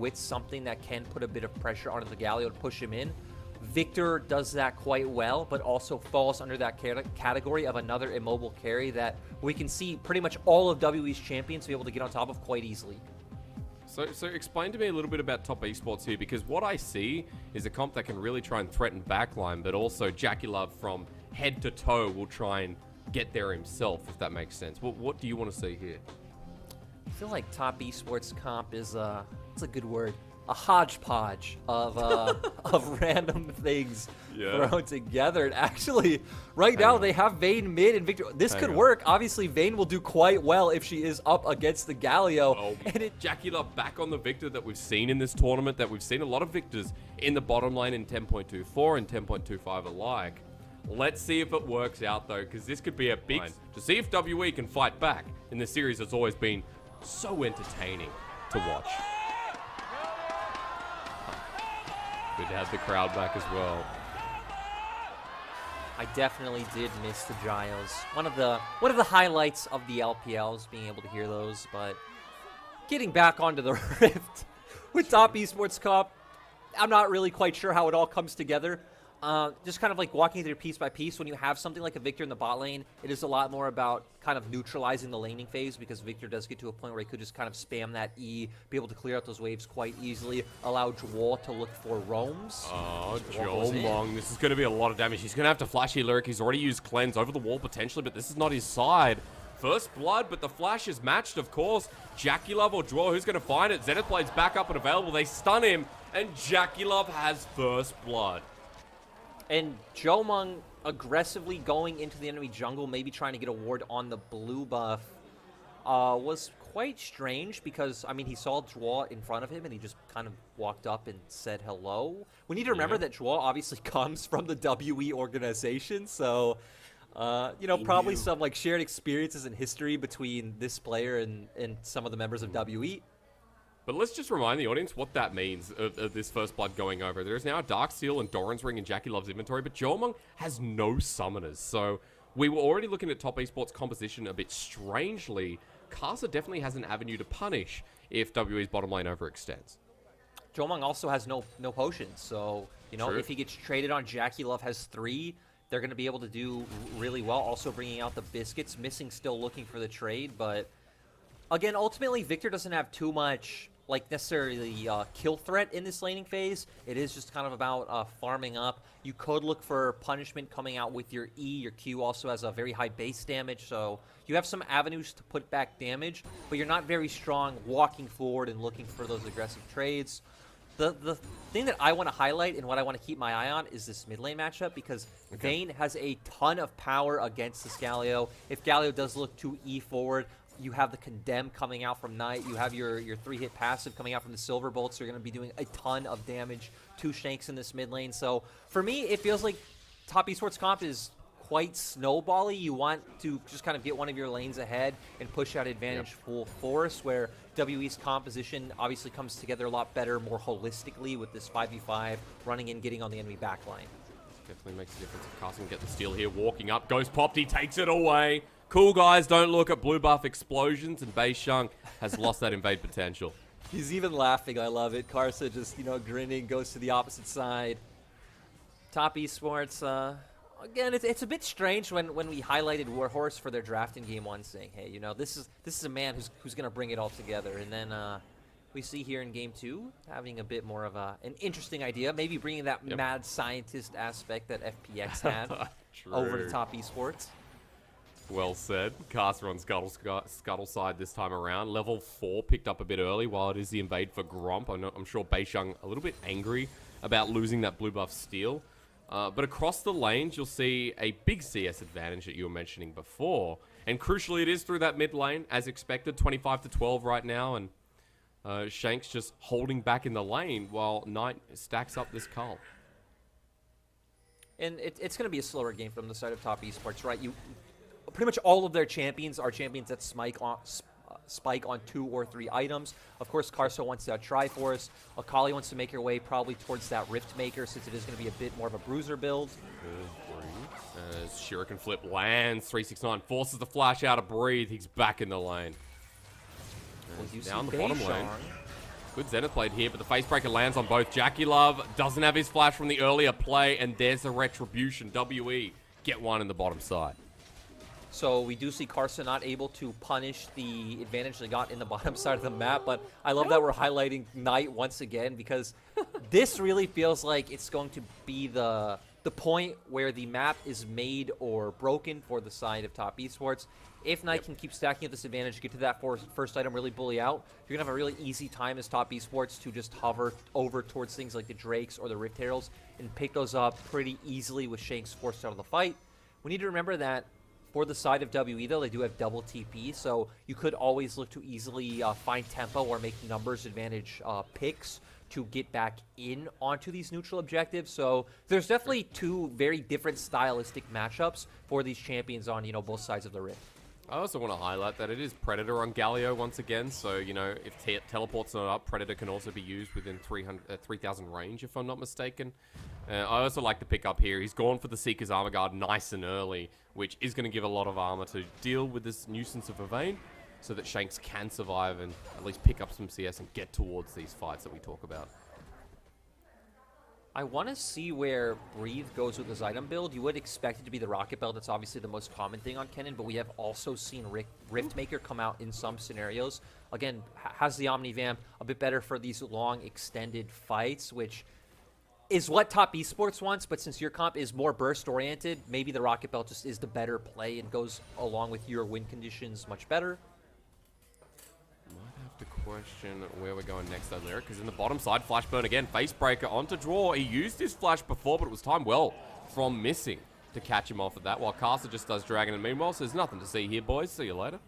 with something that can put a bit of pressure onto the Galio to push him in. Viktor does that quite well, but also falls under that category of another immobile carry that we can see pretty much all of WE's champions be able to get on top of quite easily. So explain to me a little bit about top esports here, because what I see is a comp that can really try and threaten backline, but also JackeyLove from head to toe will try and get there himself, if that makes sense. What do you want to see here? I feel like top esports comp is it's a good word. A hodgepodge of of random things thrown together. And actually, right now they have Vayne mid and Viktor. This could work. Obviously, Vayne will do quite well if she is up against the Galio. Oh, and JackeyLove back on the Viktor that we've seen in this tournament, that we've seen a lot of Viktors in the bottom lane in 10.24 and 10.25 alike. Let's see if it works out, though, because this could be a big... To see if WE can fight back in this series that's always been so entertaining to watch. Good to have the crowd back as well. I definitely did miss the gyos. One of the highlights of the LPLs, being able to hear those, but getting back onto the Rift with top esports comp, I'm not really quite sure how it all comes together. Just kind of like walking through piece by piece. When you have something like a Viktor in the bot lane, it is a lot more about kind of neutralizing the laning phase, because Viktor does get to a point where he could just kind of spam that E, be able to clear out those waves quite easily, allow Jgl to look for roams. Oh, Jiumeng, this is going to be a lot of damage. He's going to have to flash here, Lyric. He's already used Cleanse over the wall potentially, but this is not his side. First blood, but the flash is matched, of course. JackeyLove or Jgl, who's going to find it? Zenith Blade's back up and available. They stun him, and JackeyLove has first blood. And Jiumeng aggressively going into the enemy jungle, maybe trying to get a ward on the blue buff, was quite strange because, I mean, he saw Jgl in front of him and he just kind of walked up and said hello. We need to remember that Jgl obviously comes from the WE organization, so, you know, probably some like shared experiences and history between this player and some of the members of WE. But let's just remind the audience what that means of this first blood going over. There is now a Darksteel and Doran's Ring in JackeyLove's inventory, but Jiumeng has no summoners. So we were already looking at top esports composition a bit strangely. Karsa definitely has an avenue to punish if WE's bottom lane overextends. Jiumeng also has no potions, so, you know, if he gets traded on, JackeyLove has 3. They're going to be able to do really well. Also bringing out the biscuits. Missing still looking for the trade, but again, ultimately, Viktor doesn't have too much, like, necessarily kill threat in this laning phase. It is just kind of about farming up. You could look for punishment coming out with your E. Your Q also has a very high base damage, so you have some avenues to put back damage, but you're not very strong walking forward and looking for those aggressive trades. The thing that I want to highlight and what I want to keep my eye on is this mid lane matchup, because Vayne has a ton of power against this Galio. If Galio does look to E forward, you have the Condemn coming out from Knight. You have your 3-hit passive coming out from the Silver Bolts. So you're going to be doing a ton of damage to Shanks in this mid lane. So for me, it feels like top esports comp is quite snowbally. You want to just kind of get one of your lanes ahead and push out advantage full force, where WE's composition obviously comes together a lot better, more holistically with this 5v5 running in, getting on the enemy backline. Definitely makes a difference if Karsa can get the steal here. Walking up, Ghost popped, he takes it away. Cool guys, don't look at blue buff explosions, and beishang has lost that invade potential. He's even laughing, I love it. Karsa just, you know, grinning, goes to the opposite side. Top esports, again, it's a bit strange when we highlighted Warhorse for their draft in Game 1, saying, hey, you know, this is a man who's going to bring it all together. And then we see here in Game 2 having a bit more of an interesting idea, maybe bringing that mad scientist aspect that FPX had over to top esports. Well said. Karsa on Scuttle side this time around. Level 4 picked up a bit early while it is the invade for Gromp. I'm sure beishang a little bit angry about losing that blue buff steal. But across the lanes, you'll see a big CS advantage that you were mentioning before. And crucially, it is through that mid lane, as expected, 25-12 right now. And Shanks just holding back in the lane while Knight stacks up this cull. And it's going to be a slower game from the side of top esports, right? Pretty much all of their champions are champions that spike on 2 or 3 items. Of course, Karsa wants that Triforce. Akali wants to make her way probably towards that Rift Maker, since it is going to be a bit more of a bruiser build. As Shuriken Flip lands, 369 forces the flash out of Breathe. He's back in the lane. Well, down the bottom lane. Good Zenith played here, but the Facebreaker lands on both. JackeyLove doesn't have his flash from the earlier play, and there's a retribution. WE get one in the bottom side. So we do see Karsa not able to punish the advantage they got in the bottom side of the map, but I love that we're highlighting Knight once again, because this really feels like it's going to be the point where the map is made or broken for the side of Top Esports. If Knight can keep stacking up this advantage, get to that first item, really bully out, you're going to have a really easy time as Top Esports to just hover over towards things like the Drakes or the Rift Heralds and pick those up pretty easily with Shanks forced out of the fight. We need to remember that for the side of WE, though, they do have double TP, so you could always look to easily find tempo or make numbers advantage picks to get back in onto these neutral objectives. So there's definitely two very different stylistic matchups for these champions on, both sides of the Rift. I also want to highlight that it is Predator on Galio once again, so, if teleport's not up, Predator can also be used within 3,000 range, if I'm not mistaken. I also like to pick up here. He's gone for the Seeker's Armor Guard nice and early, which is going to give a lot of armor to deal with this nuisance of a Vayne, so that Shanks can survive and at least pick up some CS and get towards these fights that we talk about. I want to see where Breathe goes with his item build. You would expect it to be the Rocket Belt. That's obviously the most common thing on Kennen, but we have also seen Riftmaker come out in some scenarios. Again, has the Omni Vamp a bit better for these long, extended fights, which is what Top Esports wants, but since your comp is more burst-oriented, maybe the Rocket Belt just is the better play and goes along with your win conditions much better. Might have to question where we're going next, though, Lyric, because in the bottom side, Flash Burn again, Facebreaker onto draw. He used his flash before, but it was timed well from Missing to catch him off at that, while Karsa just does Dragon, and meanwhile, so there's nothing to see here, boys. See you later.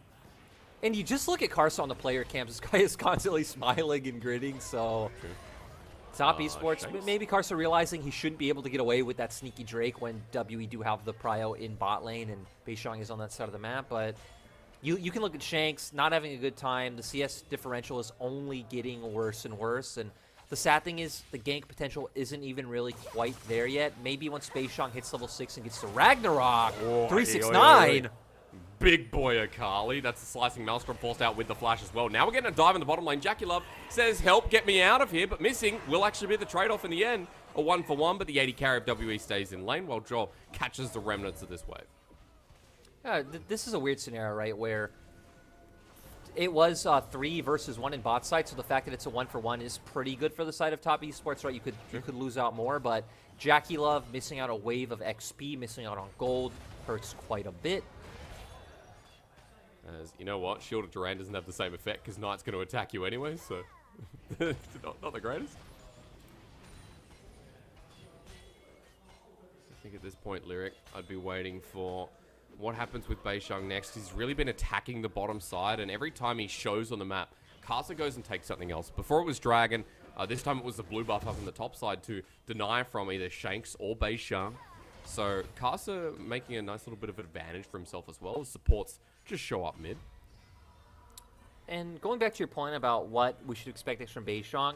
And you just look at Karsa on the player cams. This guy is constantly smiling and gritting, so... True. Top Esports, maybe Karsa realizing he shouldn't be able to get away with that sneaky Drake when WE do have the prio in bot lane and Beishang is on that side of the map, but you can look at Shanks not having a good time. The CS differential is only getting worse and worse, and the sad thing is the gank potential isn't even really quite there yet. Maybe once Beishang hits level 6 and gets to Ragnarok, 369. Big boy Akali. That's the slicing Maelstrom forced out with the flash as well. Now we're getting a dive in the bottom lane. JackeyLove says, help, get me out of here, but Missing will actually be the trade-off in the end. A 1-for-1, but the 80 carry of WE stays in lane while Jgl catches the remnants of this wave. Yeah, this is a weird scenario, right, where it was 3 versus 1 in bot side, so the fact that it's a 1-for-1 is pretty good for the side of Top Esports, right? You could lose out more, but JackeyLove missing out a wave of XP, missing out on gold, hurts quite a bit. As you know what, Shield of Duran doesn't have the same effect because Knight's going to attack you anyway, so not the greatest. I think at this point, Lyric, I'd be waiting for what happens with Beishang next. He's really been attacking the bottom side, and every time he shows on the map, Karsa goes and takes something else. Before it was Dragon, this time it was the blue buff up on the top side to deny from either Shanks or Beishang. So Karsa making a nice little bit of advantage for himself as well. Supports just show up mid. And going back to your point about what we should expect next from Beishang,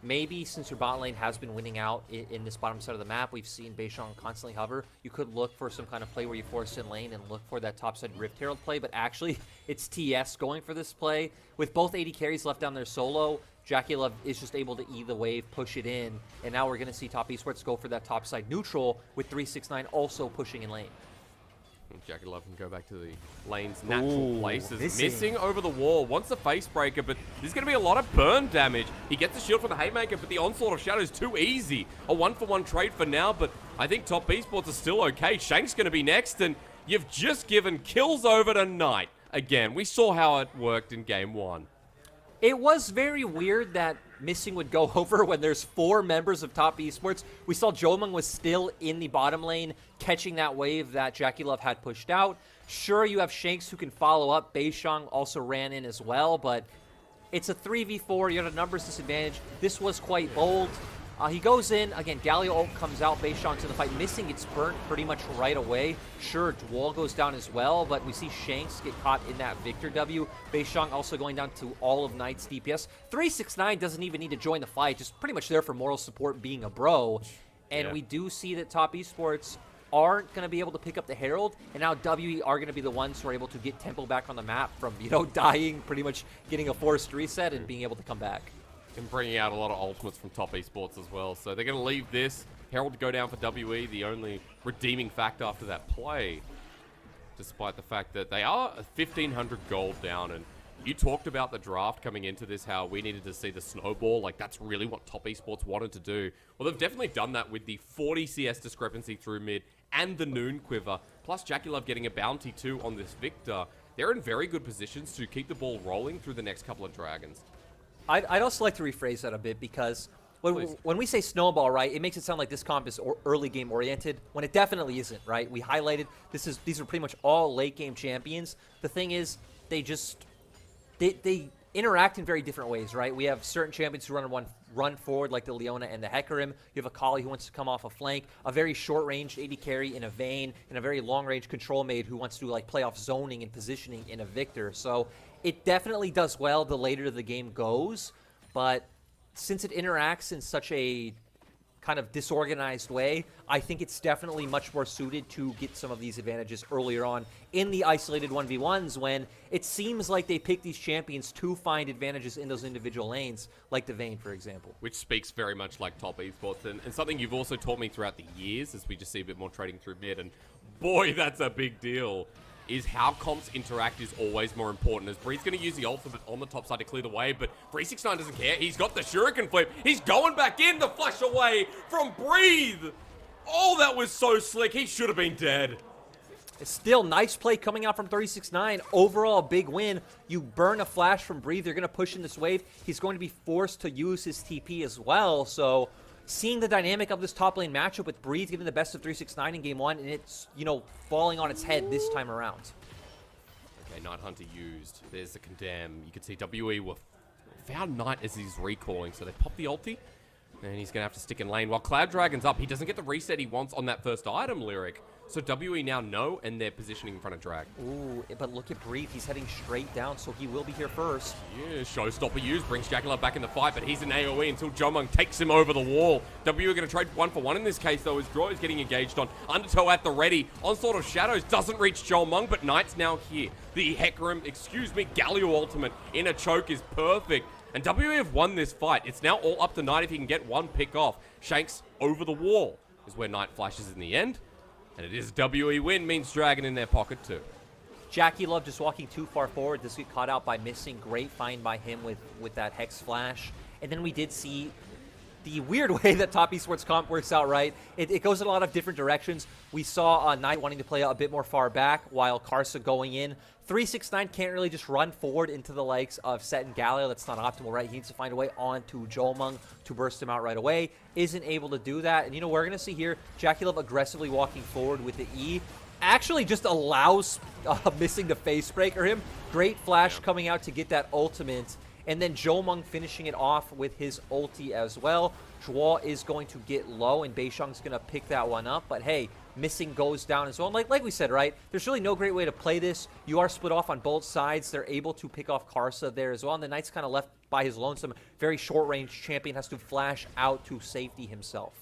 maybe since your bot lane has been winning out in this bottom side of the map, we've seen Beishang constantly hover, you could look for some kind of play where you force in lane and look for that top side Rift Herald play, but actually it's TS going for this play. With both 80 carries left down there solo, JackeyLove is just able to eat the wave, push it in, and now we're going to see Top Esports go for that top side neutral with 369 also pushing in lane. JackeyLove can go back to the lane's natural places. Missing over the wall. Wants a Facebreaker, but there's going to be a lot of burn damage. He gets the shield from the Haymaker, but the Onslaught of Shadow is too easy. A 1-for-1 trade for now, but I think Top Esports are still okay. Shanks going to be next, and you've just given kills over to Knight. Again, we saw how it worked in Game 1. It was very weird that Missing would go over when there's 4 members of Top Esports. We saw Jiumeng was still in the bottom lane, catching that wave that JackeyLove had pushed out. Sure, you have Shanks who can follow up. Beishang also ran in as well, but it's a 3v4. You have a numbers disadvantage. This was quite bold. He goes in. Again, Galio ult comes out. Beishang to the fight. Missing gets burnt pretty much right away. Sure, Dwal goes down as well, but we see Shanks get caught in that Viktor W. Beishang also going down to all of Knight's DPS. 369 doesn't even need to join the fight. Just pretty much there for moral support being a bro. And we do see that Top Esports aren't going to be able to pick up the Herald, and now WE are going to be the ones who are able to get tempo back on the map from, dying, pretty much getting a forced reset and being able to come back. And bringing out a lot of ultimates from top esports as well. So they're going to leave this. Herald to go down for WE, the only redeeming factor after that play. Despite the fact that they are 1,500 gold down. And you talked about the draft coming into this, how we needed to see the snowball. Like, that's really what top esports wanted to do. Well, they've definitely done that with the 40 CS discrepancy through mid and the noon quiver. Plus JackeyLove getting a bounty too on this Viktor. They're in very good positions to keep the ball rolling through the next couple of Dragons. I'd also like to rephrase that a bit, because when we say snowball, right, it makes it sound like this comp is early game oriented, when it definitely isn't, right? We highlighted these are pretty much all late game champions. The thing is, they interact in very different ways, right? We have certain champions who run forward, like the Leona and the Hecarim. You have Akali who wants to come off a flank, a very short-range AD carry in a Vayne, and a very long-range control mage who wants to like play off zoning and positioning in a Viktor. So it definitely does well the later the game goes, but since it interacts in such a kind of disorganized way, I think it's definitely much more suited to get some of these advantages earlier on in the isolated 1v1s, when it seems like they pick these champions to find advantages in those individual lanes, like the Vayne, for example. Which speaks very much like top esports, and something you've also taught me throughout the years, as we just see a bit more trading through mid, and boy, that's a big deal, is how comps interact is always more important. As Bree's going to use the ultimate on the top side to clear the way, but 369 doesn't care. He's got the shuriken flip. He's going back in to flash away from Breathe. Oh, that was so slick. He should have been dead. It's still nice play coming out from 369. Overall, big win. You burn a flash from Breathe. You're going to push in this wave. He's going to be forced to use his TP as well. So seeing the dynamic of this top lane matchup with Breathe getting the best of 369 in game one, and it's, you know, falling on its head this time around. Okay, Night Hunter used. There's the condemn. You can see WE were found Knight as he's recalling, so they pop the ulti, and he's going to have to stick in lane. While Cloud Dragon's up, he doesn't get the reset he wants on that first item, Lyric. So WE now know, and they're positioning in front of Drag. Ooh, but look at Breathe. He's heading straight down, so he will be here first. Yeah, Showstopper used, brings JackeyLove back in the fight, but he's in AoE until Jiumeng takes him over the wall. WE are going to trade 1-for-1 in this case, though, as Draw is getting engaged on. Undertow at the ready. Onslaught of Shadows doesn't reach Jiumeng, but Knight's now here. The Hecarim, Galio ultimate in a choke is perfect. And WE have won this fight. It's now all up to Knight if he can get one pick off. Shanks over the wall is where Knight flashes in the end. And it is WE win, means Dragon in their pocket too. JackeyLove just walking too far forward. This get caught out by Missing. Great find by him with that Hex Flash. And then we did see the weird way that top esports comp works out, right? It goes in a lot of different directions. We saw Knight wanting to play a bit more far back, while Karsa going in. 369 can't really just run forward into the likes of Sett and Galio. That's not optimal, right? He needs to find a way onto Jiumeng to burst him out right away. Isn't able to do that. And, you know, we're going to see here JackeyLove aggressively walking forward with the E. Actually just allows Missing to face breaker him. Great flash coming out to get that ultimate. And then Jiumeng finishing it off with his ulti as well. Jgl is going to get low, and beishang's going to pick that one up. But hey, Missing goes down as well. And like we said, right, there's really no great way to play this. You are split off on both sides. They're able to pick off Karsa there as well. And the Knight's kind of left by his lonesome. Very short-range champion has to flash out to safety himself.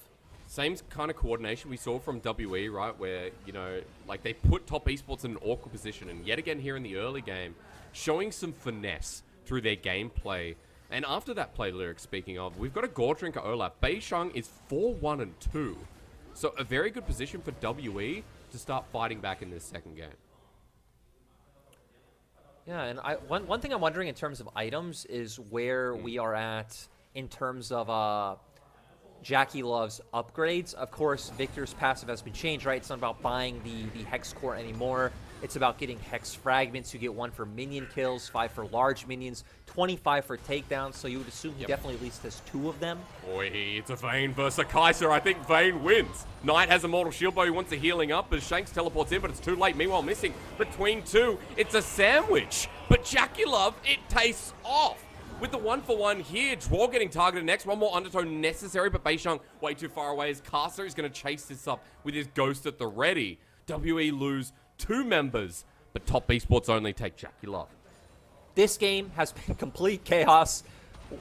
Same kind of coordination we saw from WE, right, where, you know, like they put top esports in an awkward position. And yet again here in the early game, showing some finesse through their gameplay. And after that play, Lyric, speaking of, we've got a Gore Drinker Olaf. Beishang is 4-1-2. So a very good position for WE to start fighting back in this second game. Yeah, and one thing I'm wondering in terms of items is where we are at in terms of JackeyLove's upgrades. Of course, Viktor's passive has been changed, right? It's not about buying the Hex Core anymore. It's about getting Hex Fragments. You get 1 for minion kills, 5 for large minions, 25 for takedowns, so you would assume he definitely at least has 2 of them. Boy, it's a Vayne versus a Kaiser. I think Vayne wins. Knight has a Mortal Shield Bow. He wants a healing up as Shanks teleports in, but it's too late. Meanwhile, Missing between two. It's a sandwich, but JackeyLove, it tastes off. With the 1-for-1 here, Jgl getting targeted next. One more undertow necessary, but beishang way too far away as Karsa is going to chase this up with his Ghost at the ready. WE lose 2 members, but top esports only take JackeyLove. This game has been complete chaos.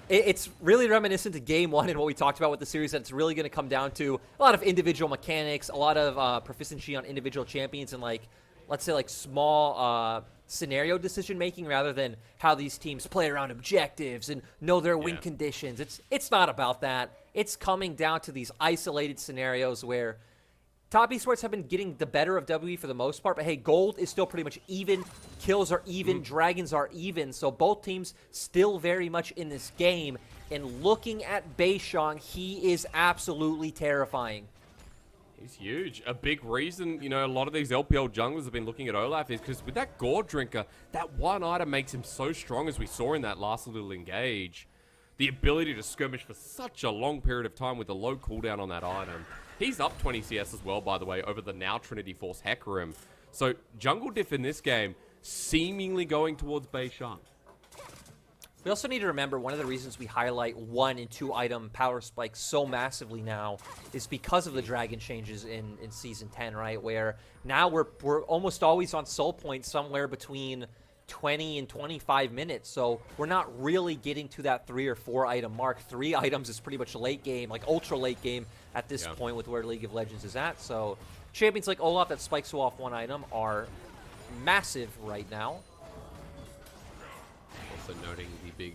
It's really reminiscent to game 1 and what we talked about with the series, that it's really going to come down to a lot of individual mechanics, a lot of proficiency on individual champions, and like, let's say like small scenario decision making rather than how these teams play around objectives and know their win conditions. It's not about that. It's coming down to these isolated scenarios where top esports have been getting the better of WE for the most part, but hey, gold is still pretty much even. Kills are even. Dragons are even. So both teams still very much in this game. And looking at beishang, he is absolutely terrifying. He's huge. A big reason, you know, a lot of these LPL junglers have been looking at Olaf is because with that Gore Drinker, that one item makes him so strong, as we saw in that last little engage. The ability to skirmish for such a long period of time with a low cooldown on that item. He's up 20 CS as well, by the way, over the now Trinity Force Hecarim. So, jungle diff in this game, seemingly going towards beishang. We also need to remember one of the reasons we highlight 1 and 2 item power spikes so massively now is because of the dragon changes in Season 10, right? Where now we're almost always on soul point somewhere between 20 and 25 minutes, so we're not really getting to that 3 or 4 item mark. 3 items is pretty much late game, like ultra late game at this point with where League of Legends is at. So champions like Olaf that spikes you off 1 item are massive right now. Also noting the big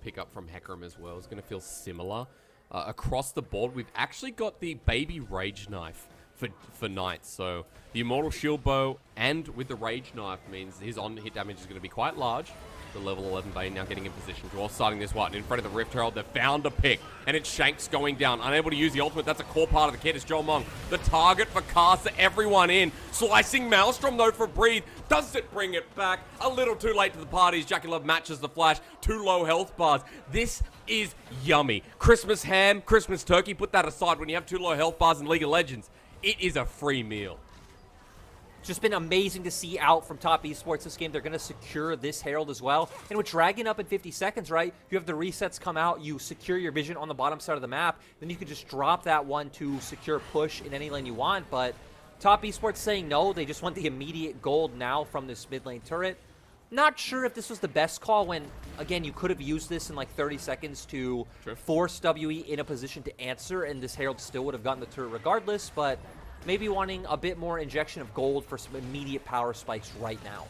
pickup from Hecarim as well is going to feel similar. Across the board, we've actually got the baby Rage Knife for Knights. So the Immortal Shield Bow and with the Rage Knife means his on-hit damage is going to be quite large. The level 11 Vayne now getting in position. Dwarf starting this one in front of the Rift Herald. They've found a pick, and it's Shanks going down. Unable to use the ultimate. That's a core part of the kit. It's Jiumeng, the target for Karsa. Everyone in. Slicing Maelstrom, though, for Breathe. Does it bring it back? A little too late to the parties. JackeyLove matches the flash. 2 low health bars. This is yummy. Christmas ham, Christmas turkey. Put that aside when you have 2 low health bars in League of Legends. It is a free meal. Just been amazing to see out from top esports this game. They're going to secure this Herald as well. And with Dragon up in 50 seconds, right, you have the resets come out, you secure your vision on the bottom side of the map, then you can just drop that one to secure push in any lane you want. But top esports saying no, they just want the immediate gold now from this mid lane turret. Not sure if this was the best call when, again, you could have used this in like 30 seconds to force WE in a position to answer, and this Herald still would have gotten the turret regardless, but maybe wanting a bit more injection of gold for some immediate power spikes right now.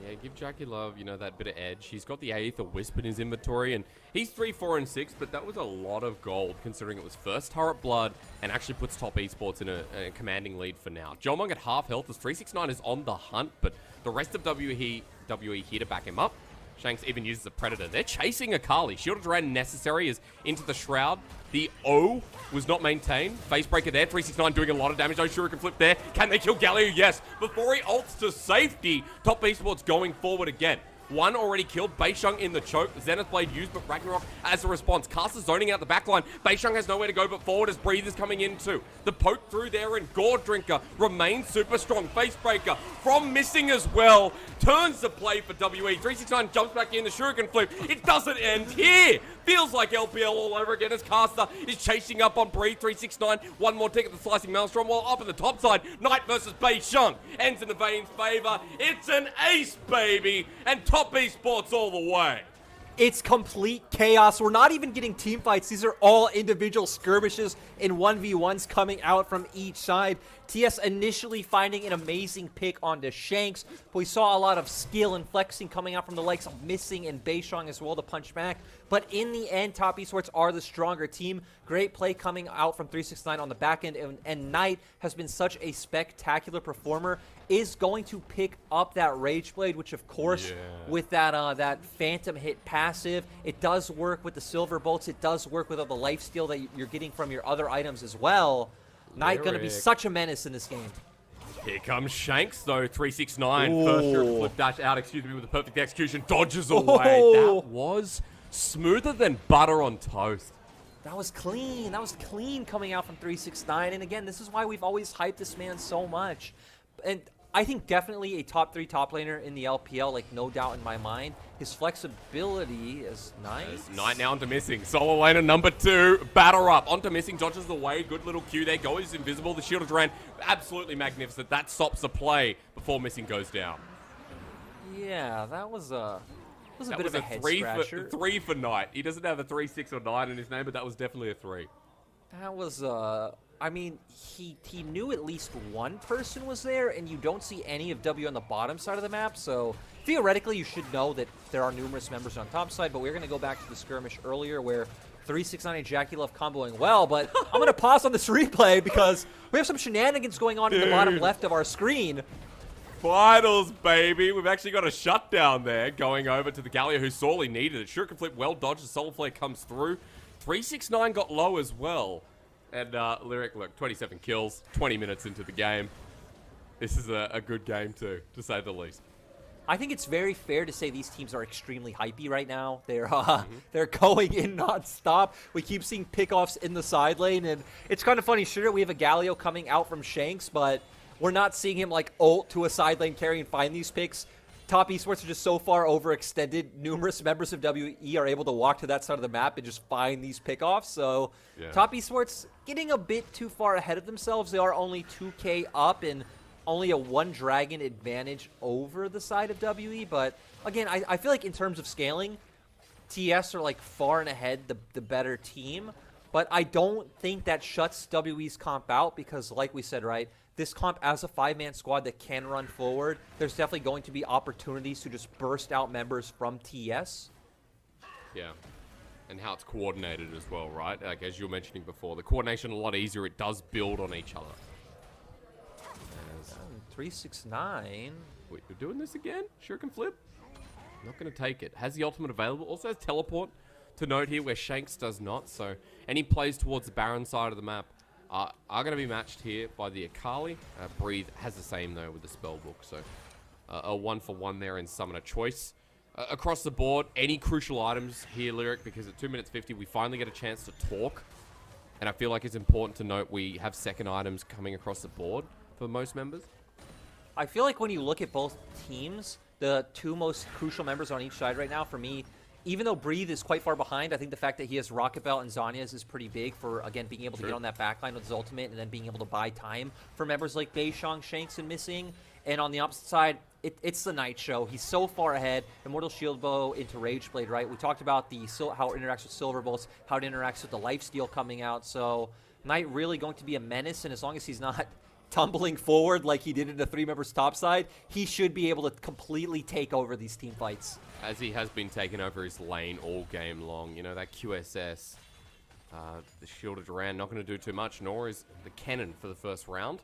Yeah, give JackeyLove, you know, that bit of edge. He's got the Aether Wisp in his inventory, and he's 3, 4, and 6, but that was a lot of gold, considering it was first turret blood, and actually puts top esports in a commanding lead for now. Jiumeng at half health as 369 is on the hunt, but the rest of WE here to back him up. Shanks even uses a Predator. They're chasing Akali. Shielded Ran necessary is into the Shroud. The O was not maintained. Facebreaker there. 369 doing a lot of damage. No Shuriken flip there. Can they kill Galio? Yes. Before he ults to safety, top esports going forward again. 1 already killed. beishang in the choke. Zenith Blade used, but Ragnarok as a response. Karsa zoning out the backline. beishang has nowhere to go but forward as Breathe is coming in too. The poke through there, and Gore Drinker remains super strong. Facebreaker from Missing as well. Turns the play for WE. 369 jumps back in the Shuriken flip. It doesn't end here. Feels like LPL all over again as Karsa is chasing up on Breathe. 369. 1 more tick at the Slicing Maelstrom, while up on the top side, Knight versus beishang ends in the Vayne's favor. It's an ace, baby, and top esports all the way. It's complete chaos. We're not even getting team fights. These are all individual skirmishes and 1v1s coming out from each side. TS initially finding an amazing pick onto Shanks, but we saw a lot of skill and flexing coming out from the likes of Missing and beishang as well to punch back. But in the end, top esports are the stronger team. Great play coming out from 369 on the back end, and Knight has been such a spectacular performer. Is going to pick up that Rage Blade, which of course, with that Phantom hit passive, it does work with the Silver Bolts. It does work with all the lifesteal that you're getting from your other items as well. Knight going to be such a menace in this game. Here comes Shanks, though. 369. First flip dash out, excuse me, with a perfect execution. Dodges away. That was smoother than butter on toast. That was clean. That was clean coming out from 369. And again, this is why we've always hyped this man so much. And I think definitely a top 3 top laner in the LPL, like no doubt in my mind. His flexibility is nice. Knight now onto Missing. Solo laner number 2. Batter up. Onto Missing. Dodges the way. Good little Q there. Goes invisible. The shield of Duran. Absolutely magnificent. That stops the play before Missing goes down. Yeah, that was a bit of a head scratcher. 3 for Knight. He doesn't have a 3, 6, or 9 in his name, but that was definitely a 3. That was a I mean, he knew at least one person was there, and you don't see any of W on the bottom side of the map, so theoretically you should know that there are numerous members on top side, but we're going to go back to the skirmish earlier where 369 and JackeyLove comboing well, but I'm going to pause on this replay because we have some shenanigans going on in the bottom left of our screen. Finals, baby. We've actually got a shutdown there going over to the Galio who sorely needed it. Shuriken flip well dodged. The Solar Flare comes through. 369 got low as well. And Lyric, look, 27 kills, 20 minutes into the game. This is a good game too, to say the least. I think it's very fair to say these teams are extremely hypey right now. They're going in nonstop. We keep seeing pickoffs in the side lane, and it's kind of funny. Sure, we have a Galio coming out from Shanks, but we're not seeing him like ult to a side lane carry and find these picks. Top Esports are just so far overextended. Numerous members of WE are able to walk to that side of the map and just find these pickoffs. So Top Esports getting a bit too far ahead of themselves. They are only 2K up and only a 1 dragon advantage over the side of WE. But again, I feel like in terms of scaling, TS are like far and ahead the better team. But I don't think that shuts WE's comp out because like we said, right, this comp as a 5-man squad that can run forward, there's definitely going to be opportunities to just burst out members from TS. Yeah. And how it's coordinated as well, right? Like as you were mentioning before, the coordination a lot easier. It does build on each other. 369. Wait, you're doing this again? Shuriken flip? Not going to take it. Has the ultimate available. Also has teleport to note here where Shanks does not. So any plays towards the Baron side of the map are going to be matched here by the Akali. Breathe has the same though with the spellbook. So a 1-for-1 there in summoner choice. Across the board, any crucial items here, Lyric, because at 2 minutes 50 we finally get a chance to talk. And I feel like it's important to note we have second items coming across the board for most members. I feel like when you look at both teams, the two most crucial members on each side right now, for me, even though Breathe is quite far behind, I think the fact that he has Rocket Belt and Zhonya's is pretty big for, again, being able to get on that backline with his ultimate and then being able to buy time for members like Beishang, Shanks, and Missing. And on the opposite side, it's the Knight show. He's so far ahead. Immortal Shield Bow into Rageblade, right? We talked about how it interacts with Silver Bolts, how it interacts with the Lifesteal coming out. So Knight really going to be a menace, and as long as he's not tumbling forward like he did in the 3 members top side, he should be able to completely take over these team fights. As he has been taking over his lane all game long. You know, that QSS, the shielded Duran, not going to do too much, nor is the Kennen for the first round.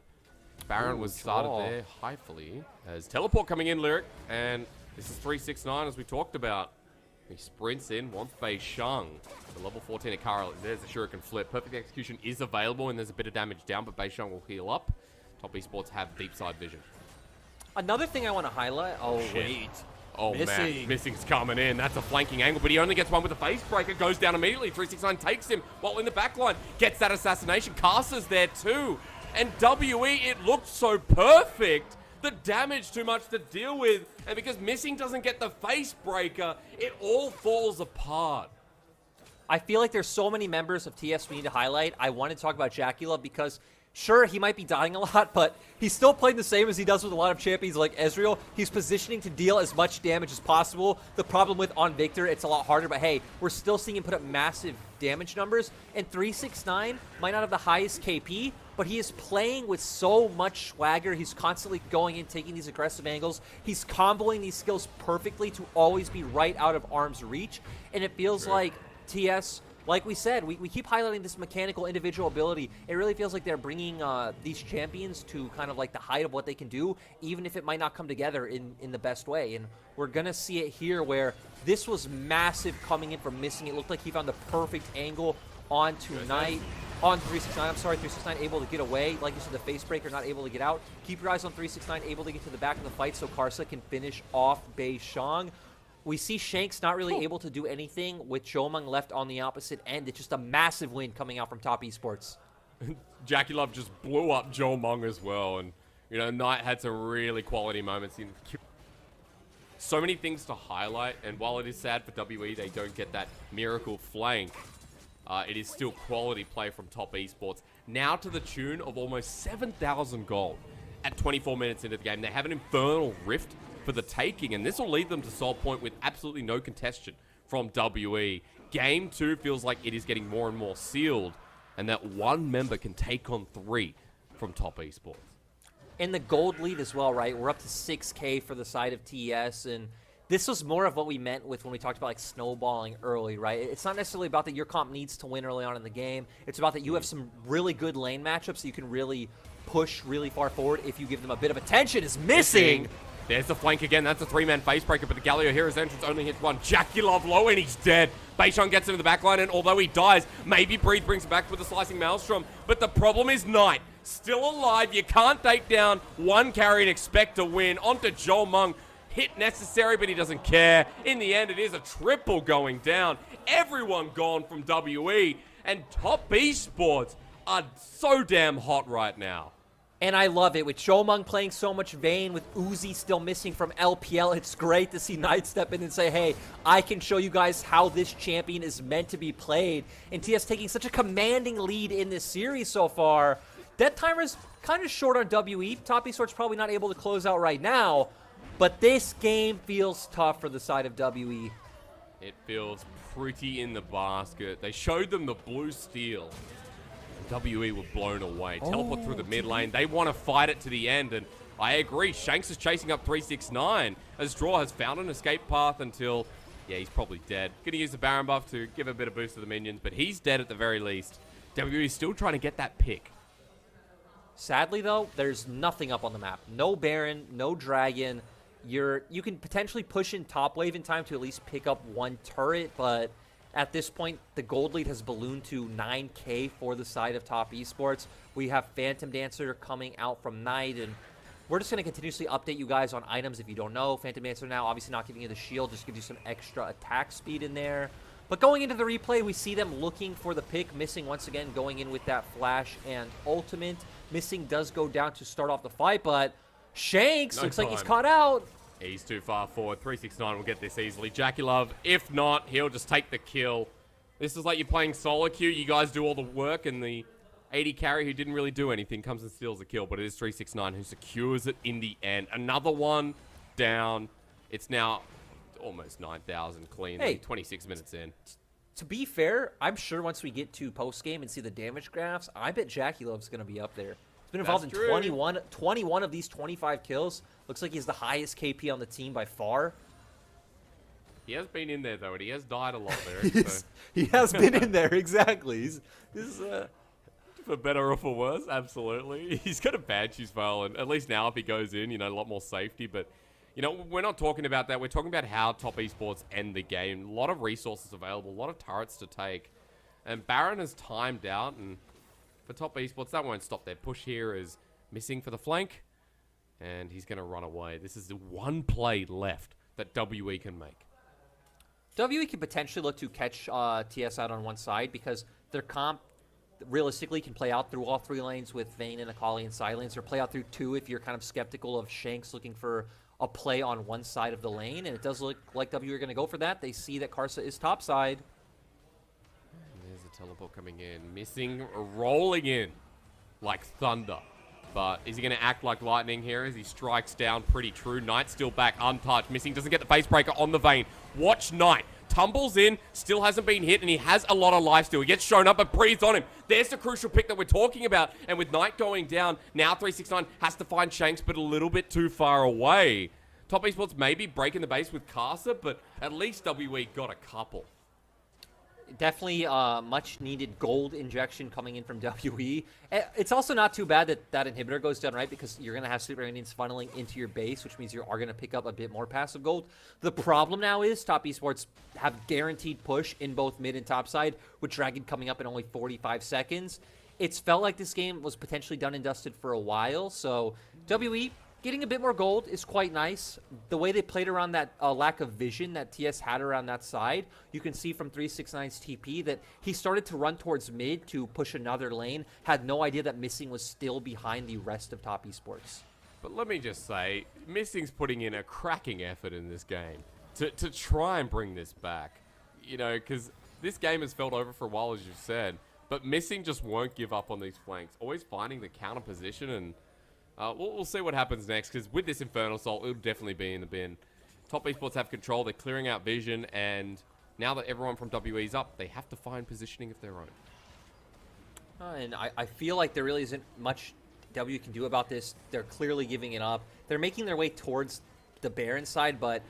Baron was started there, Hyphily. As teleport coming in, Lyric, and this is 369 as we talked about. He sprints in, wants beishang. The level 14 Akali, there's a Shuriken flip. Perfect execution is available, and there's a bit of damage down, but beishang will heal up. Top Esports have deep side vision. Another thing I want to highlight. Oh, wait. Oh, man. Missing's coming in. That's a flanking angle, but he only gets one with a face breaker. Goes down immediately. 369 takes him while in the backline. Gets that assassination. Karsa's there too. And WE, it looked so perfect. The damage too much to deal with. And because Missing doesn't get the face breaker, it all falls apart. I feel like there's so many members of TS we need to highlight. I want to talk about JackeyLove because sure, he might be dying a lot, but he's still playing the same as he does with a lot of champions like Ezreal. He's positioning to deal as much damage as possible. The problem with on Viktor, it's a lot harder, but hey, we're still seeing him put up massive damage numbers. And 369 might not have the highest KP, but he is playing with so much swagger. He's constantly going in, taking these aggressive angles. He's comboing these skills perfectly to always be right out of arm's reach. And it feels like TS, like we said, we keep highlighting this mechanical individual ability. It really feels like they're bringing these champions to kind of like the height of what they can do, even if it might not come together in the best way. And we're going to see it here where this was massive coming in from Missing. It looked like he found the perfect angle onto Knight. On 369, I'm sorry, 369 able to get away. Like you said, the face breaker not able to get out. Keep your eyes on 369, able to get to the back of the fight so Karsa can finish off beishang. We see Shanks not really able to do anything with Jiumeng left on the opposite end. It's just a massive win coming out from Top Esports. JackeyLove just blew up Jiumeng as well. And, you know, Knight had some really quality moments. So many things to highlight. And while it is sad for WE, they don't get that miracle flank. It is still quality play from Top Esports. Now to the tune of almost 7,000 gold at 24 minutes into the game. They have an Infernal Rift for the taking, and this will lead them to Soul Point with absolutely no contestation from WE. Game 2 feels like it is getting more and more sealed. and that one member can take on 3 from Top Esports. And the gold lead as well, right? We're up to 6K for the side of TES, and this was more of what we meant with when we talked about like snowballing early, right? It's not necessarily about that your comp needs to win early on in the game. It's about that you have some really good lane matchups so you can really push really far forward if you give them a bit of attention. Is missing. There's the flank again. That's a 3-man facebreaker, but the Galio Hero's entrance only hits 1. JackeyLove low, and he's dead. Beishang gets into the backline, and although he dies, maybe Breathe brings him back with a slicing Maelstrom. But the problem is Knight. Still alive. You can't take down one carry and expect to win. Onto Jiumeng. Hit necessary, but he doesn't care. In the end, it is a triple going down. Everyone gone from WE, and Top Esports are so damn hot right now. And I love it. With Jiumeng playing so much Vayne, with Uzi still missing from LPL, it's great to see Knight step in and say, hey, I can show you guys how this champion is meant to be played. And TS taking such a commanding lead in this series so far. Death timer's kind of short on WE. Top Esports probably not able to close out right now. But this game feels tough for the side of WE. It feels pretty in the basket. They showed them the blue steel. WE were blown away. Teleport through the mid lane. They want to fight it to the end, and I agree. Shanks is chasing up 369 as Draw has found an escape path until, yeah, he's probably dead. Gonna use the Baron buff to give a bit of boost to the minions, but he's dead at the very least. WE is still trying to get that pick. Sadly, though, there's nothing up on the map. No Baron, no Dragon. You can potentially push in top wave in time to at least pick up one turret, but at this point, the gold lead has ballooned to 9K for the side of Top Esports. We have Phantom Dancer coming out from Knight, and we're just going to continuously update you guys on items if you don't know. Phantom Dancer now obviously not giving you the shield, just gives you some extra attack speed in there. But going into the replay, we see them looking for the pick. Missing once again, going in with that flash and ultimate. Missing does go down to start off the fight, but Shanks looks like he's caught out. He's too far forward. 369 will get this easily. JackeyLove, if not, he'll just take the kill. This is like you're playing solo queue. You guys do all the work, and the AD carry who didn't really do anything comes and steals the kill, but it is 369 who secures it in the end. Another one down. It's now almost 9,000 clean. Hey, 26 minutes in. To be fair, I'm sure once we get to post-game and see the damage graphs, I bet JackeyLove's going to be up there. He's been involved in 21 of these 25 kills. Looks like he's the highest KP on the team by far. He has been in there, though, and he has died a lot there. He has been in there, exactly. He's for better or for worse, absolutely. He's got a badge as well, and at least now if he goes in, you know, a lot more safety. But, you know, we're not talking about that. We're talking about how Top Esports end the game. A lot of resources available, a lot of turrets to take. And Baron has timed out, and for Top Esports, that won't stop their push here. Is Missing for the flank, and he's going to run away. This is the one play left that WE can make. WE can potentially look to catch TS out on one side because their comp realistically can play out through all 3 lanes with Vayne and Akali and Silence, or play out through 2 if you're kind of skeptical of Shanks looking for a play on one side of the lane. And it does look like WE are going to go for that. They see that Karsa is topside. There's a teleport coming in. Missing, rolling in like thunder. But is he going to act like lightning here as he strikes down pretty true? Knight still back, untouched. Missing, doesn't get the face breaker on the Vayne. Watch Knight. Tumbles in, still hasn't been hit, and he has a lot of life still. He gets shown up, but breathes on him. There's the crucial pick that we're talking about. And with Knight going down, now 369 has to find Shanks, but a little bit too far away. Top Esports maybe breaking the base with Karsa, but at least WE got a couple. Definitely much needed gold injection coming in from WE. It's also not too bad that that inhibitor goes down, right? Because you're going to have Sleeper Indians funneling into your base, which means you are going to pick up a bit more passive gold. The problem now is Top Esports have guaranteed push in both mid and top side, with Dragon coming up in only 45 seconds. It's felt like this game was potentially done and dusted for a while, so WE getting a bit more gold is quite nice. The way they played around that lack of vision that TS had around that side, you can see from 369's TP that he started to run towards mid to push another lane, had no idea that Missing was still behind the rest of Top Esports. But let me just say, Missing's putting in a cracking effort in this game to try and bring this back. You know, because this game has felt over for a while, as you've said, but Missing just won't give up on these flanks, always finding the counter position, and we'll see what happens next, because with this Infernal Assault, it'll definitely be in the bin. Top Esports have control, they're clearing out vision, and now that everyone from WE's up, they have to find positioning of their own. And I feel like there really isn't much W can do about this. They're clearly giving it up. They're making their way towards the Baron side, but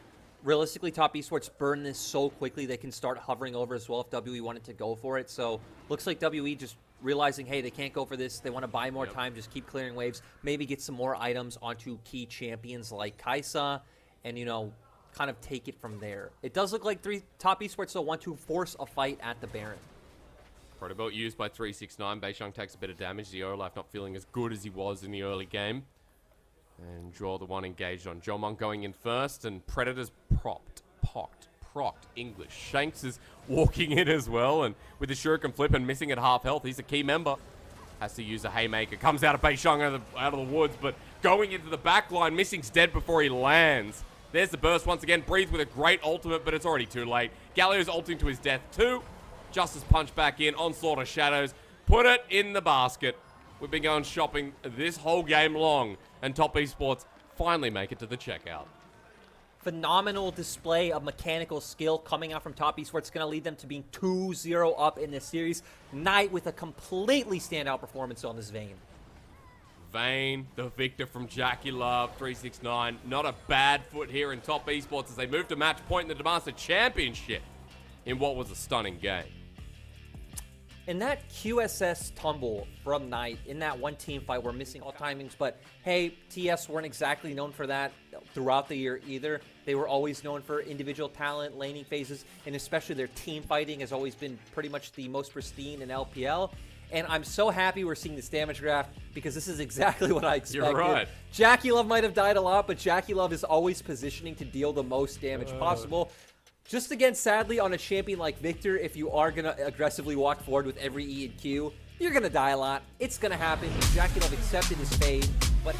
realistically, Top Esports burn this so quickly they can start hovering over as well if WE wanted to go for it. So looks like WE just realizing, hey, they can't go for this. They want to buy more time, just keep clearing waves, maybe get some more items onto key champions like Karsa, and, you know, kind of take it from there. It does look like Top Esports still want to force a fight at the Baron. Protobelt used by 369. Beishang takes a bit of damage. The Olaf not feeling as good as he was in the early game. And Draw the one engaged on Jiumeng going in first. And Predators procced English. Shanks is walking in as well. And with the shuriken flip and missing at half health, he's a key member. Has to use a haymaker. Comes out of Beishang out of the woods. But going into the back line, Missing's dead before he lands. There's the burst once again. Breathe with a great ultimate, but it's already too late. Galio's ulting to his death too. Justice punch back in. Onslaught of Shadows. Put it in the basket. We've been going shopping this whole game long. And Top Esports finally make it to the checkout. Phenomenal display of mechanical skill coming out from Top Esports. Going to lead them to being 2-0 up in this series. Knight with a completely standout performance on this Vayne. Vayne, the Viktor from JackeyLove, 369. Not a bad foot here in Top Esports as they move to match point in the Demacia Championship in what was a stunning game. In that QSS tumble from Knight, in that one team fight, we're missing all timings, but hey, TS weren't exactly known for that throughout the year either. They were always known for individual talent, laning phases, and especially their team fighting has always been pretty much the most pristine in LPL. And I'm so happy we're seeing this damage graph because this is exactly what I expected. You're right. JackeyLove might have died a lot, but JackeyLove is always positioning to deal the most damage possible. Just again, sadly, on a champion like Viktor, if you are going to aggressively walk forward with every E and Q, you're going to die a lot. It's going to happen. JackeyLove accepted his fate, but